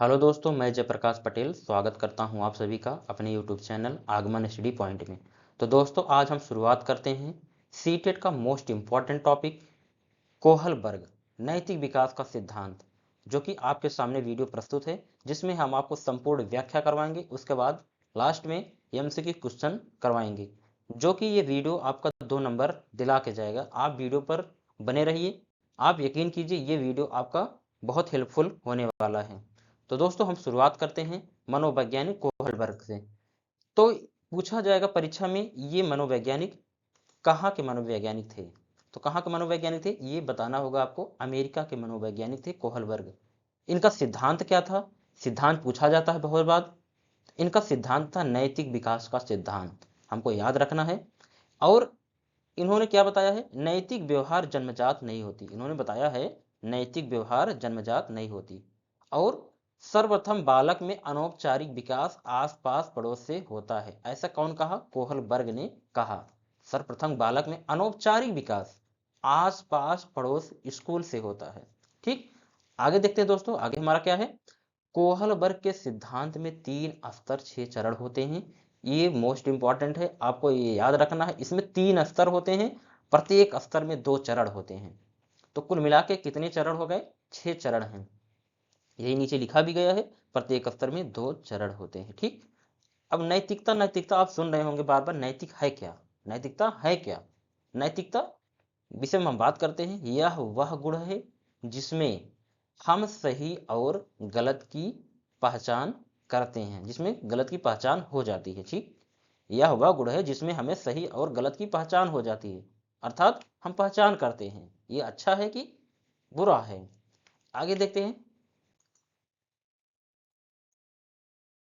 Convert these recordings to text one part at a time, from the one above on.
Hello दोस्तों, मैं जयप्रकाश पटेल स्वागत करता हूं आप सभी का अपने यूट्यूब चैनल आगमन स्टडी पॉइंट में। तो दोस्तों, आज हम शुरुआत करते हैं सीटेट का मोस्ट इम्पॉर्टेंट टॉपिक कोहलबर्ग नैतिक विकास का सिद्धांत, जो कि आपके सामने वीडियो प्रस्तुत है, जिसमें हम आपको संपूर्ण व्याख्या करवाएंगे। उसके बाद लास्ट में एमसीक्यू क्वेश्चन करवाएंगे, जो कि ये वीडियो आपका 2 नंबर दिला के जाएगा। आप वीडियो पर बने रहिए। आप यकीन कीजिए, ये वीडियो आपका बहुत हेल्पफुल होने वाला है। तो दोस्तों, हम शुरुआत करते हैं मनोवैज्ञानिक कोहलबर्ग से। तो पूछा जाएगा परीक्षा में, ये मनोवैज्ञानिक कहाँ के मनोवैज्ञानिक थे? तो कहाँ के मनोवैज्ञानिक थे ये बताना होगा आपको। अमेरिका के मनोवैज्ञानिक थे कोहलबर्ग। इनका सिद्धांत क्या था? सिद्धांत पूछा जाता है बहुत बार। इनका सिद्धांत था नैतिक विकास का सिद्धांत, हमको याद रखना है। और इन्होंने क्या बताया है? नैतिक व्यवहार जन्मजात नहीं होती। इन्होंने बताया है नैतिक व्यवहार जन्मजात नहीं होती। और सर्वप्रथम बालक में अनौपचारिक विकास आसपास पड़ोस से होता है। ऐसा कौन कहा? कोहलबर्ग ने कहा। सर्वप्रथम बालक में अनौपचारिक विकास आसपास पड़ोस स्कूल से होता है। ठीक, आगे देखते हैं दोस्तों। आगे हमारा क्या है? कोहलबर्ग के सिद्धांत में 3 स्तर 6 चरण होते हैं। ये मोस्ट इंपॉर्टेंट है, आपको ये याद रखना है। इसमें 3 स्तर होते हैं, प्रत्येक स्तर में 2 चरण होते हैं। तो कुल मिला के कितने चरण हो गए? 6 चरण हैं। यही नीचे लिखा भी गया है, प्रत्येक स्तर में 2 चरण होते हैं। ठीक, अब नैतिकता नैतिकता आप सुन रहे होंगे बार बार, नैतिक है क्या? नैतिकता है क्या? नैतिकता विषय में हम बात करते हैं। यह वह गुण है जिसमें हम सही और गलत की पहचान करते हैं, जिसमें गलत की पहचान हो जाती है। ठीक, यह वह गुण है जिसमें हमें सही और गलत की पहचान हो जाती है, अर्थात हम पहचान करते हैं ये अच्छा है कि बुरा है। आगे देखते हैं।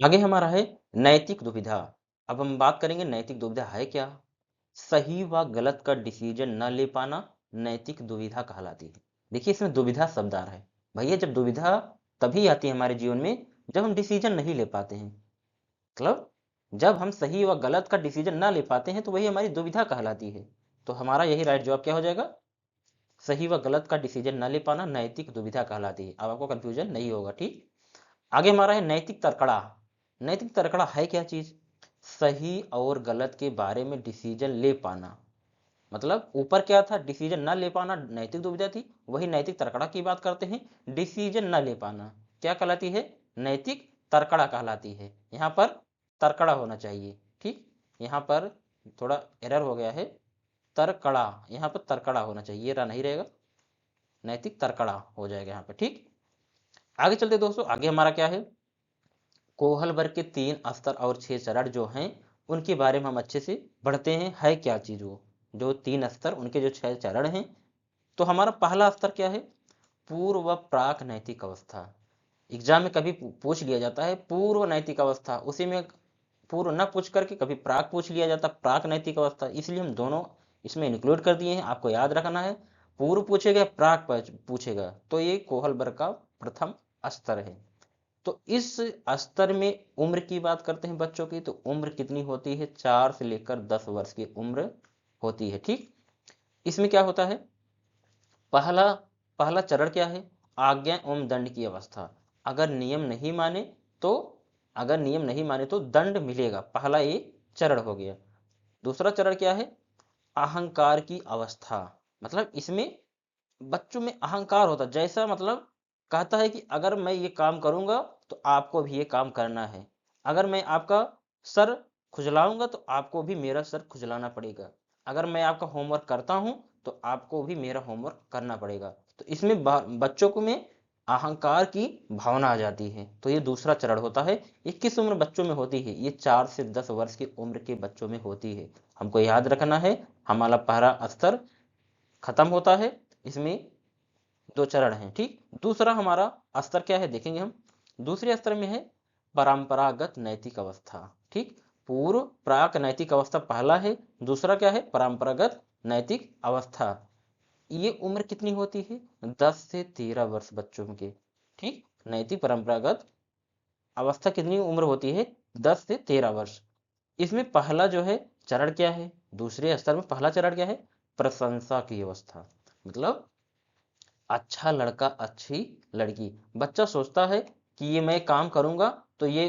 आगे हमारा है नैतिक दुविधा। अब हम बात करेंगे नैतिक दुविधा है क्या। सही व गलत का डिसीजन न ले पाना नैतिक दुविधा कहलाती है। देखिए, इसमें दुविधा शब्द आ रहा है। भैया, जब दुविधा तभी आती है हमारे जीवन में जब हम डिसीजन नहीं ले पाते हैं। मतलब जब हम सही व गलत का डिसीजन ना ले पाते हैं तो वही हमारी दुविधा कहलाती है। तो हमारा यही राइट जवाब क्या हो जाएगा? सही व गलत का डिसीजन न ले पाना नैतिक दुविधा कहलाती है। अब आपको कंफ्यूजन नहीं होगा। ठीक, आगे हमारा है नैतिक तर्कड़ा। नैतिक तर्कड़ा है क्या चीज? सही और गलत के बारे में डिसीजन ले पाना। मतलब ऊपर क्या था? डिसीजन न ले पाना नैतिक दुविधा थी, वही नैतिक तर्कड़ा की बात करते हैं। डिसीजन न ले पाना क्या कहलाती है? नैतिक तर्कड़ा कहलाती है। यहाँ पर तर्कड़ा होना चाहिए। ठीक, यहाँ पर थोड़ा एरर हो गया है। तर्कड़ा, यहाँ पर तर्कड़ा होना चाहिए, ये रहा नहीं रहेगा, नैतिक तर्कड़ा हो जाएगा यहाँ पर। ठीक, आगे चलते दोस्तों। आगे हमारा क्या है? कोहलबर्ग के 3 स्तर और 6 चरण जो हैं, उनके बारे में हम अच्छे से पढ़ते हैं। है क्या चीज वो? जो 3 स्तर, उनके जो 6 चरण हैं। तो हमारा पहला स्तर क्या है? पूर्व व प्राक नैतिक अवस्था। एग्जाम में कभी पूछ लिया जाता है पूर्व नैतिक अवस्था, उसी में पूर्व न पूछ करके कभी प्राक पूछ लिया जाता, प्राक नैतिक अवस्था, इसलिए हम दोनों इसमें इंक्लूड कर दिए हैं। आपको याद रखना है, पूर्व पूछेगा प्राक पूछेगा, तो ये कोहलबर्ग का प्रथम स्तर है। तो इस स्तर में उम्र की बात करते हैं बच्चों की, तो उम्र कितनी होती है? 4 से लेकर 10 वर्ष की उम्र होती है। ठीक, इसमें क्या होता है? पहला पहला चरण क्या है? आज्ञा एवं दंड की अवस्था। अगर नियम नहीं माने तो अगर नियम नहीं माने तो दंड मिलेगा। पहला ये चरण हो गया। दूसरा चरण क्या है? अहंकार की अवस्था। मतलब इसमें बच्चों में अहंकार होता, जैसा मतलब कहता है कि अगर मैं ये काम करूंगा तो आपको भी ये काम करना है। अगर मैं आपका सर खुजलाऊंगा तो आपको भी मेरा सर खुजलाना पड़ेगा। अगर मैं आपका होमवर्क करता हूं तो आपको भी मेरा होमवर्क करना पड़ेगा। तो इसमें बच्चों को में अहंकार की भावना आ जाती है। तो ये दूसरा चरण होता है। ये किस उम्र बच्चों में होती है? ये 4 से 10 वर्ष की उम्र के बच्चों में होती है। हमको याद रखना है, हमारा पहला स्तर खत्म होता है, इसमें 2 चरण हैं। ठीक, दूसरा हमारा स्तर क्या है देखेंगे हम। दूसरे स्तर में है परंपरागत नैतिक अवस्था। ठीक, पूर्व प्राक नैतिक अवस्था पहला है, दूसरा क्या है? परंपरागत नैतिक अवस्था। ये उम्र कितनी होती है? 10 से 13 वर्ष बच्चों के। ठीक, नैतिक परंपरागत अवस्था कितनी उम्र होती है? 10 से 13 वर्ष। इसमें पहला जो है चरण क्या है? दूसरे स्तर में पहला चरण क्या है? प्रशंसा की अवस्था। मतलब अच्छा लड़का अच्छी लड़की, बच्चा सोचता है कि ये मैं काम करूँगा तो ये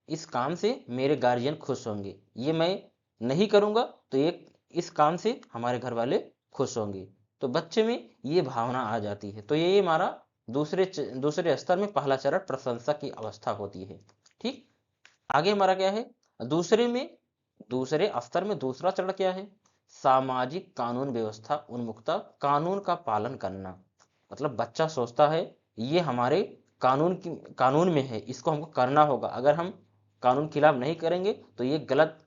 इस काम से मेरे गार्जियन खुश होंगे, ये मैं नहीं करूँगा तो ये इस काम से हमारे घर वाले खुश होंगे। तो बच्चे में ये भावना आ जाती है। तो ये हमारा दूसरे स्तर में पहला चरण प्रशंसा की अवस्था होती है। ठीक, आगे हमारा क्या है, दूसरे स्तर में दूसरा चरण क्या है, सामाजिक कानून व्यवस्था उन्मुखता, कानून का पालन करना। मतलब बच्चा सोचता है ये हमारे कानून में है, इसको हमको करना होगा, अगर हम कानून खिलाफ नहीं करेंगे तो ये गलत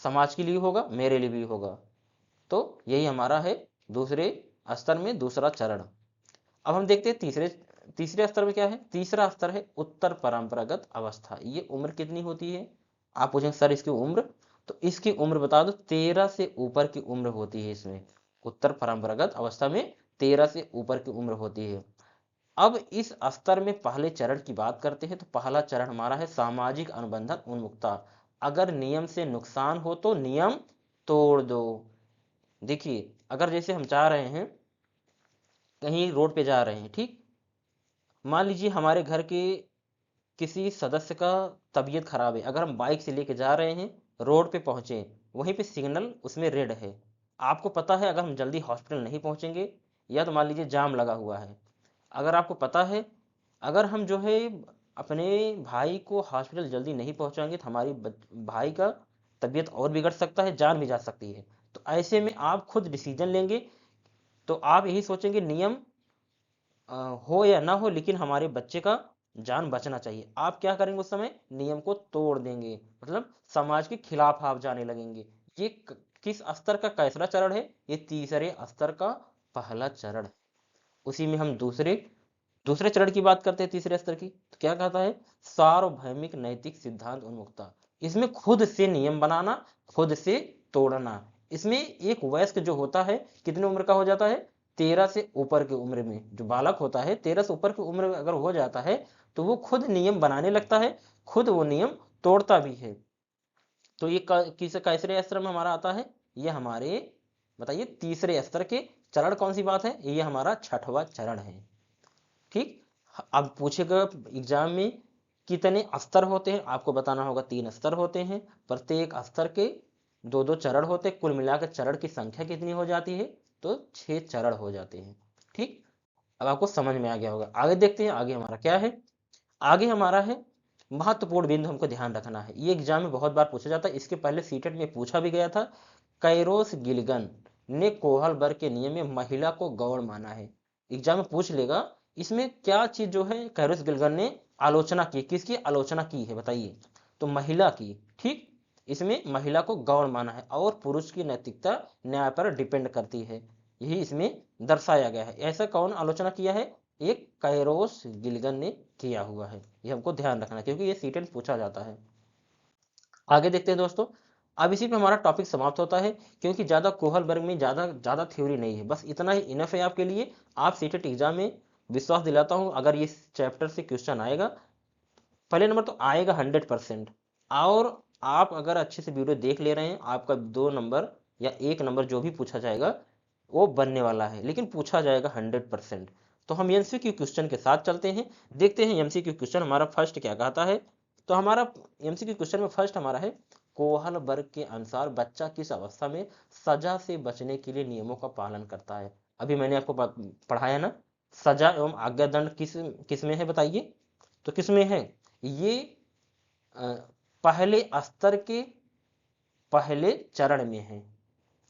समाज के लिए होगा, मेरे लिए भी होगा। तो यही हमारा है दूसरे स्तर में दूसरा चरण। अब हम देखते हैं तीसरे स्तर में क्या है। तीसरा स्तर है उत्तर परंपरागत अवस्था। ये उम्र कितनी होती है, आप पूछेंगे सर इसकी उम्र, तो इसकी उम्र बता दो, 13 से ऊपर की उम्र होती है इसमें। उत्तर परंपरागत अवस्था में 13 से ऊपर की उम्र होती है। अब इस स्तर में पहले चरण की बात करते हैं, तो पहला चरण हमारा है सामाजिक अनुबंधन उन्मुखता। अगर नियम से नुकसान हो तो नियम तोड़ दो। देखिए, अगर जैसे हम चाह रहे हैं, कहीं रोड पे जा रहे हैं, ठीक, मान लीजिए हमारे घर के किसी सदस्य का तबीयत खराब है, अगर हम बाइक से लेके जा रहे हैं, रोड पे पहुंचे, वहीं पे सिग्नल उसमें रेड है, आपको पता है अगर हम जल्दी हॉस्पिटल नहीं पहुंचेंगे, या तो मान लीजिए जाम लगा हुआ है, अगर आपको पता है अगर हम जो है अपने भाई को हॉस्पिटल जल्दी नहीं पहुंचाएंगे तो हमारी भाई का तबीयत और बिगड़ सकता है, जान भी जा सकती है। तो ऐसे में आप खुद डिसीजन लेंगे, तो आप यही सोचेंगे नियम हो या ना हो, लेकिन हमारे बच्चे का जान बचना चाहिए। आप क्या करेंगे उस समय, नियम को तोड़ देंगे, मतलब समाज के खिलाफ आप जाने लगेंगे। ये किस स्तर का कैसा चरण है, ये तीसरे स्तर का पहला चरण है। उसी में हम दूसरे चरण की बात करते हैं, तीसरे स्तर की, तो क्या कहता है, सार्वभौमिक नैतिक सिद्धांत उन्मुखता। इसमें खुद से नियम बनाना, खुद से तोड़ना। इसमें एक वयस्क जो होता है, कितने उम्र का हो जाता है, 13 से ऊपर की उम्र में जो बालक होता है, 13 से ऊपर की उम्र में अगर हो जाता है, तो वो खुद नियम बनाने लगता है, खुद वो नियम तोड़ता भी है। तो ये किस कैसरे स्तर में हमारा आता है, ये हमारे, बताइए, तीसरे स्तर के चरण कौन सी बात है, ये हमारा छठवां चरण है। ठीक, अब पूछेगा एग्जाम में कितने स्तर होते हैं, आपको बताना होगा 3 स्तर होते हैं, प्रत्येक स्तर के दो दो चरण होते हैं, कुल मिलाकर चरण की संख्या कितनी हो जाती है, तो 6 चरण हो जाते हैं। ठीक, अब आपको समझ में आ गया होगा। आगे देखते हैं, आगे हमारा क्या है, आगे हमारा है महत्वपूर्ण बिंदु हमको ध्यान रखना है, ये एग्जाम में बहुत बार पूछा जाता है, इसके पहले सीटेट में पूछा भी गया था। कैरोस गिलगन ने कोहलबर्ग के नियम में महिला को गौण माना है, एग्जाम में पूछ लेगा। इसमें क्या चीज जो है कैरोस गिलगन ने आलोचना की, किसकी आलोचना की है बताइए, तो महिला की। ठीक, इसमें महिला को गौण माना है और पुरुष की नैतिकता न्याय पर डिपेंड करती है, यही इसमें दर्शाया गया है। ऐसा कौन आलोचना किया है, एक कैरोस गिलगन ने किया हुआ है, ये हमको ध्यान रखना क्योंकि ये सीटेट पूछा जाता है। आगे देखते हैं दोस्तों, अब इसी पे हमारा टॉपिक समाप्त होता है, क्योंकि ज्यादा कोहलबर्ग में ज्यादा ज्यादा थ्योरी नहीं है, बस इतना ही इनफ है आपके लिए। आप सीटेट एग्जाम में विश्वास दिलाता हूं, अगर ये चैप्टर से क्वेश्चन आएगा, पहले नंबर तो आएगा 100%। और आप अगर अच्छे से वीडियो देख ले रहे हैं, आपका 2 नंबर या 1 नंबर जो भी पूछा जाएगा वो बनने वाला है, लेकिन पूछा जाएगा 100%। तो हम एमसीक्यू क्वेश्चन के साथ चलते हैं, देखते हैं एमसीक्यू क्वेश्चन हमारा फर्स्ट क्या कहता है। तो हमारा एमसीक्यू क्वेश्चन में फर्स्ट हमारा है, कोहलबर्ग के अनुसार बच्चा किस अवस्था में सजा से बचने के लिए नियमों का पालन करता है। अभी मैंने आपको पढ़ाया ना, सजा एवं आज्ञादंड किस किस में है बताइए, तो किस में है, ये अ, पहले स्तर के पहले चरण में है।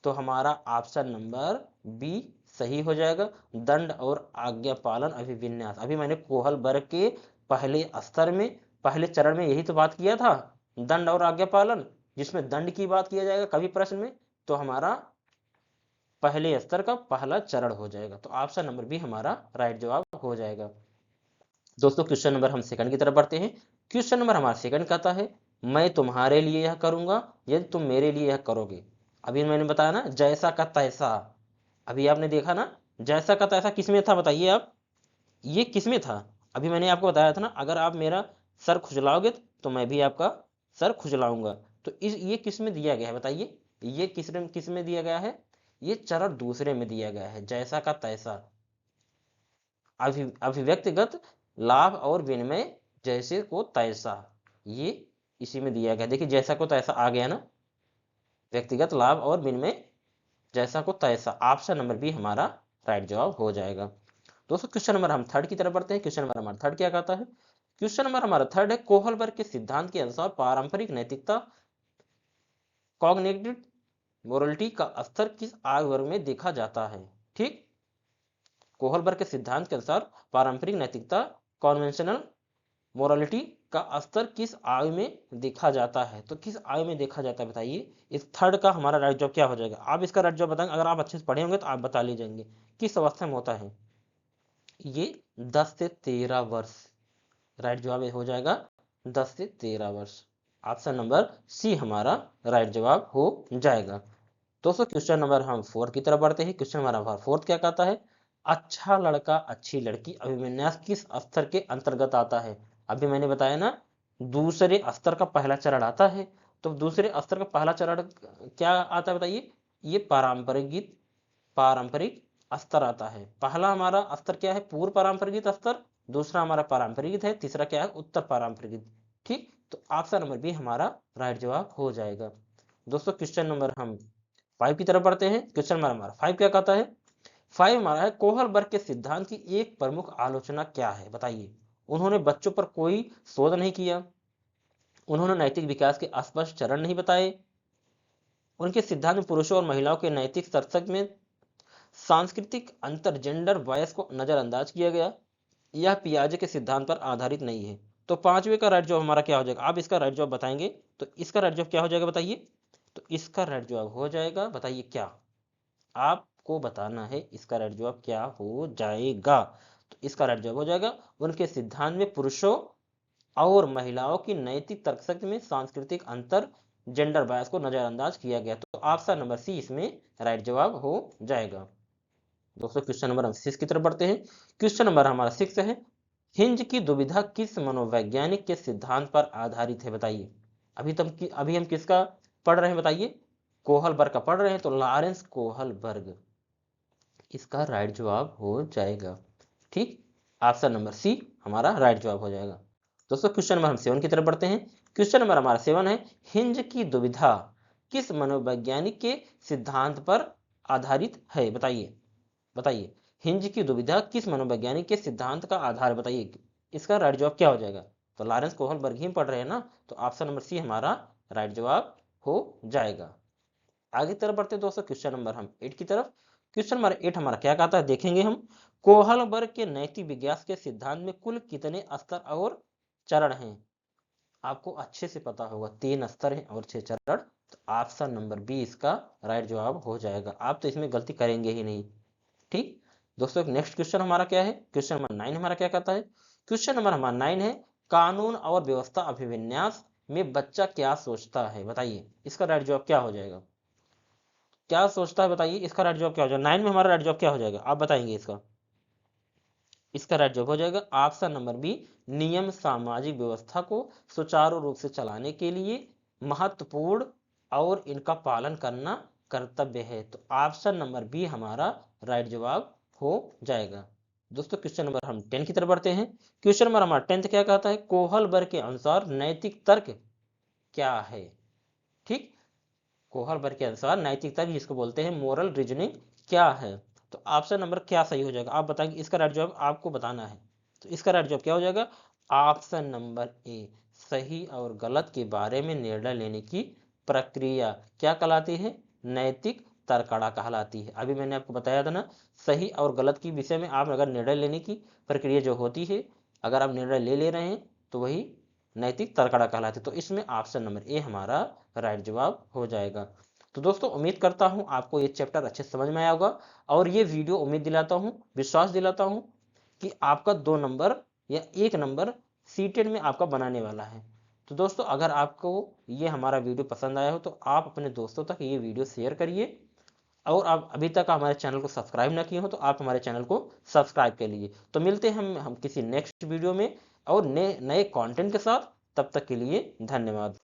तो हमारा ऑप्शन नंबर बी सही हो जाएगा, दंड और आज्ञा पालन अभिविन्यास। अभी मैंने कोहलबर्ग के पहले स्तर में पहले चरण में यही तो बात किया था, दंड और आज्ञा पालन, जिसमें दंड की बात किया जाएगा कभी प्रश्न में, तो हमारा पहले स्तर का पहला चरण हो जाएगा। तो ऑप्शन नंबर बी हमारा राइट जवाब हो जाएगा। दोस्तों क्वेश्चन नंबर हम सेकंड की तरफ बढ़ते हैं। क्वेश्चन नंबर हमारा सेकंड कहता है, मैं तुम्हारे लिए यह करूंगा यदि तुम मेरे लिए यह करोगे। अभी मैंने बताया ना जैसा का तैसा, अभी आपने देखा ना जैसा का तैसा किसमें था बताइए आप, ये किसमें था, अभी मैंने आपको बताया था ना, अगर आप मेरा सर खुजलाओगे तो मैं भी आपका सर खुजलाऊंगा। तो ये किस में दिया गया है बताइए, ये किस में दिया गया है, ये चरण दूसरे में दिया गया है, जैसा का तैसा। अभिव्यक्तिगत लाभ और विनिमय जैसे को तैसा, ये इसी में दिया गया। देखिए जैसा को तैसा आ गया ना, व्यक्तिगत लाभ और विनिमय जैसा को तैसा। ऑप्शन नंबर बी हमारा राइट जवाब हो जाएगा। दोस्तों क्वेश्चन नंबर हम थर्ड की तरफ बढ़ते हैं। क्वेश्चन नंबर हमारा थर्ड क्या कहता है? क्वेश्चन नंबर हमारा थर्ड है, कोहलबर्ग के सिद्धांत के अनुसार पारंपरिक नैतिकता कॉग्निटिव मोरलिटी का स्तर किस आयु वर्ग में देखा जाता है? ठीक, कोहलबर्ग के सिद्धांत के अनुसार पारंपरिक नैतिकता कॉन्वेंशनल मोरालिटी का स्तर किस आयु में देखा जाता है? तो किस आयु में देखा जाता है बताइए। इस थर्ड का हमारा राइट जवाब क्या हो जाएगा? आप इसका राइट जवाब बताएंगे, अगर आप अच्छे से पढ़े होंगे तो आप बता लीजिए किस अवस्था में होता है। ये 10 से 13 वर्ष, राइट जवाब हो जाएगा 10 से 13 वर्ष। ऑप्शन नंबर सी हमारा राइट जवाब हो जाएगा। दोस्तों क्वेश्चन नंबर हम फोर्थ की तरफ बढ़ते हैं। क्वेश्चन नंबर हमारा फोर्थ क्या कहता है? अच्छा लड़का अच्छी लड़की अभिविन्यास किस स्तर के अंतर्गत आता है? अभी मैंने बताया ना, दूसरे स्तर का पहला चरण आता है। तो दूसरे स्तर का पहला चरण क्या आता है बताइए? ये पारंपरिक स्तर आता है। पहला हमारा स्तर क्या है? पूर्व पारंपरिक स्तर। दूसरा हमारा पारंपरिक है। तीसरा क्या है? उत्तर पारंपरिक। ठीक, तो ऑप्शन नंबर बी हमारा राइट जवाब हो जाएगा। दोस्तों क्वेश्चन नंबर हम 5 की तरफ बढ़ते हैं। क्वेश्चन नंबर हमारा 5 क्या कहता है? 5 हमारा है, कोहलबर्ग के सिद्धांत की एक प्रमुख आलोचना क्या है बताइए। उन्होंने बच्चों पर कोई शोध नहीं किया, उन्होंने नैतिक विकास के स्पष्ट चरण नहीं बताए, उनके सिद्धांत में पुरुषों और महिलाओं के नैतिक सत्संग में सांस्कृतिक अंतर जेंडर बायस को नजरअंदाज किया गया, यह पियाजे के सिद्धांत पर आधारित नहीं है। तो पांचवे का राइट जवाब हमारा क्या हो जाएगा? आप इसका राइट जवाब बताएंगे तो इसका राइट जवाब क्या हो जाएगा बताइए। तो इसका राइट जवाब हो जाएगा, बताइए क्या, आपको बताना है इसका राइट जवाब क्या हो जाएगा। तो इसका राइट जवाब हो जाएगा, उनके सिद्धांत में पुरुषों और महिलाओं की नैतिक तर्कशक्ति में सांस्कृतिक अंतर जेंडर बायस को नजरअंदाज किया गया। तो ऑप्शन नंबर सी इसमें राइट जवाब हो जाएगा। दोस्तों क्वेश्चन नंबर हम 6 की तरफ बढ़ते हैं। क्वेश्चन नंबर हमारा 6 है, हिंज की दुविधा किस मनोवैज्ञानिक के सिद्धांत पर आधारित है बताइए। अभी हम किसका पढ़ रहे हैं बताइए? कोहलबर्ग का पढ़ रहे हैं, तो लॉरेंस कोहलबर्ग इसका राइट जवाब हो जाएगा। ठीक, ऑप्शन नंबर सी हमारा राइट जवाब हो जाएगा। दोस्तों क्वेश्चन नंबर हम 7 की तरफ बढ़ते हैं। क्वेश्चन नंबर हमारा 7 है, हिंज की दुविधा किस मनोवैज्ञानिक के सिद्धांत पर आधारित है बताइए। बताइए, हिंज की दुविधा किस मनोवैज्ञानिक के सिद्धांत का आधार बताइए। इसका राइट जवाब क्या हो जाएगा? तो लॉरेंस कोहलबर्ग ही पढ़ रहे हैं ना, तो ऑप्शन नंबर सी हमारा राइट जवाब हो जाएगा। आगे तरफ बढ़ते हैं दोस्तों, क्वेश्चन नंबर हम 8 की तरफ। क्वेश्चन नंबर 8 हमारा क्या कहता है देखेंगे हम, कोहलबर्ग के नैतिक विकास के सिद्धांत में कुल कितने स्तर और चरण हैं? आपको अच्छे से पता होगा 3 स्तर हैं और 6 चरण। तो ऑप्शन नंबर बी इसका राइट जवाब हो जाएगा। आप तो इसमें गलती करेंगे ही नहीं। ठीक, दोस्तों नेक्स्ट क्वेश्चन हमारा क्या है? क्वेश्चन नंबर 9 हमारा क्या कहता है? क्वेश्चन नंबर हमारा 9 है, कानून और व्यवस्था अभिविन्यास में बच्चा क्या सोचता है बताइए। इसका राइट जवाब क्या हो जाएगा? क्या सोचता है बताइए, इसका राइट जवाब क्या हो जाएगा? 9 में हमारा राइट जवाब क्या हो जाएगा, आप बताएंगे इसका। इसका राइट जवाब हो जाएगा ऑप्शन नंबर बी, नियम सामाजिक व्यवस्था को सुचारू रूप से चलाने के लिए महत्वपूर्ण और इनका पालन करना कर्तव्य है। तो ऑप्शन नंबर बी हमारा राइट जवाब हो जाएगा। दोस्तों क्वेश्चन नंबर हम 10 की तरफ बढ़ते हैं। क्वेश्चन नंबर हमारा 10 क्या कहता है? कोहलबर्ग के अनुसार नैतिक तर्क क्या है? ठीक, कोहलबर्ग के अनुसार नैतिक तर्क जिसको बोलते हैं मोरल रीजनिंग क्या है? तो ऑप्शन नंबर क्या सही हो जाएगा, आप बताएंगे। इसका राइट जवाब आपको बताना है। तो इसका राइट जवाब क्या हो जाएगा? ऑप्शन नंबर ए, सही और गलत के बारे में निर्णय लेने की प्रक्रिया क्या कहलाती है? नैतिक तर्कड़ा कहलाती है। अभी मैंने आपको बताया था ना, सही और गलत की विषय में आप अगर निर्णय लेने की प्रक्रिया जो होती है, अगर आप निर्णय ले रहे हैं तो वही नैतिक तर्कड़ा कहलाती है। तो इसमें ऑप्शन नंबर ए हमारा राइट जवाब हो जाएगा। तो दोस्तों उम्मीद करता हूं आपको ये चैप्टर अच्छे समझ में आया होगा, और ये वीडियो उम्मीद दिलाता हूं, विश्वास दिलाता हूं कि आपका 2 नंबर या 1 नंबर सीटेड में आपका बनाने वाला है। तो दोस्तों अगर आपको ये हमारा वीडियो पसंद आया हो तो आप अपने दोस्तों तक ये वीडियो शेयर करिए, और आप अभी तक हमारे चैनल को सब्सक्राइब ना किए हो तो आप हमारे चैनल को सब्सक्राइब कर लीजिए। तो मिलते हैं हम किसी नेक्स्ट वीडियो में और नए कंटेंट के साथ। तब तक के लिए धन्यवाद।